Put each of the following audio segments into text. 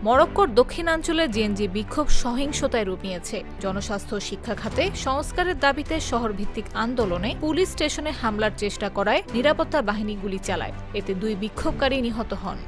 মরক্কোর দক্ষিণাঞ্চলে জেএনজি বিক্ষোভ সহিংসতায় রূপ নিয়েছে। জনস্বাস্থ্য ও শিক্ষা খাতে সংস্কারের দাবিতে শহরভিত্তিক আন্দোলনে পুলিশ স্টেশনে হামলার চেষ্টা করায় নিরাপত্তা বাহিনী গুলি চালায়। এতে 2 বিক্ষোভকারী নিহত হন।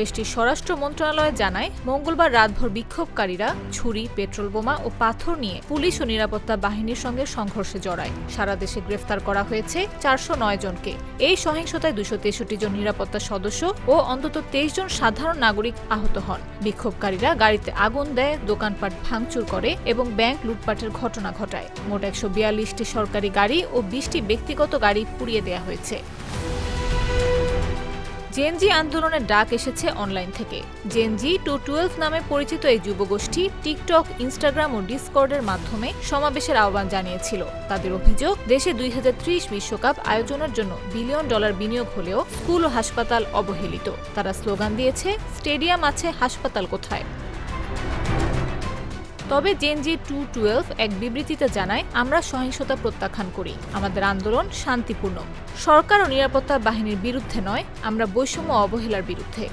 দেশটির স্বরাষ্ট্র মন্ত্রণালয় জানায়, মঙ্গলবার রাতভর বিক্ষোভকারীরা ছুরি, পেট্রোল বোমা ও পাথর নিয়ে পুলিশ ও নিরাপত্তা বাহিনীর সঙ্গে সংঘর্ষে জড়ায়। সারা দেশে গ্রেফতার করা হয়েছে 409 জনকে। এই সহিংসতায় 263 জন নিরাপত্তা সদস্য ও অন্তত 23 জন সাধারণ নাগরিক আহত হন। বিক্ষোভকারীরা গাড়িতে আগুন দেয়, দোকানপাট ভাঙচুর করে এবং ব্যাংক লুটপাটের ঘটনা ঘটায়। মোট 142টি সরকারি গাড়ি ও 20টি ব্যক্তিগত গাড়ি পুড়িয়ে দেওয়া হয়েছে। জেএনজি আন্দোলনের ডাক এসেছে অনলাইন থেকে। জেএনজি 212 নামে পরিচিত এই যুবগোষ্ঠী টিকটক, ইনস্টাগ্রাম ও ডিসকর্ডের মাধ্যমে সমাবেশের আহ্বান জানিয়েছিল। তাদের অভিযোগ, দেশে 2030 বিশ্বকাপ আয়োজনের জন্য বিলিয়ন ডলার বিনিয়োগ হলেও স্কুল ও হাসপাতাল অবহেলিত। তারা স্লোগান দিয়েছে, স্টেডিয়াম আছে, হাসপাতাল কোথায়? তবে জেএনজি 212 এক বিবৃতিতে জানায়, আমরা সহিংসতা প্রত্যাখ্যান করি। আমাদের আন্দোলন শান্তিপূর্ণ। সরকার ও নিরাপত্তা বাহিনীর বিরুদ্ধে নয়, আমরা বৈষম্য অবহেলার বিরুদ্ধে।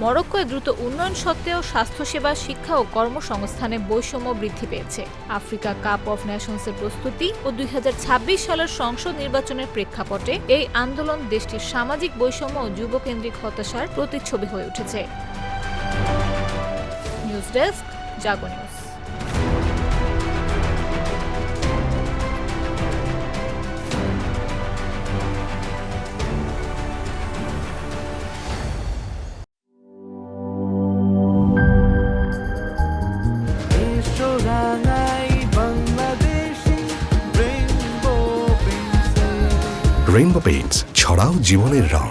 মরক্কোয় দ্রুত উন্নয়ন সত্ত্বেও স্বাস্থ্যসেবা, শিক্ষা ও কর্মসংস্থানে বৈষম্য বৃদ্ধি পেয়েছে। আফ্রিকা কাপ অফ নেশনসের প্রস্তুতি ও 2026 সালের সংসদ নির্বাচনের প্রেক্ষাপটে এই আন্দোলন দেশটির সামাজিক বৈষম্য ও যুবকেন্দ্রিক হতাশার প্রতিচ্ছবি হয়ে উঠেছে। নিউজ ডেস্ক, জাগো নিউজ। রেইনবো পেইন্টস, ছড়াও জীবনের রং।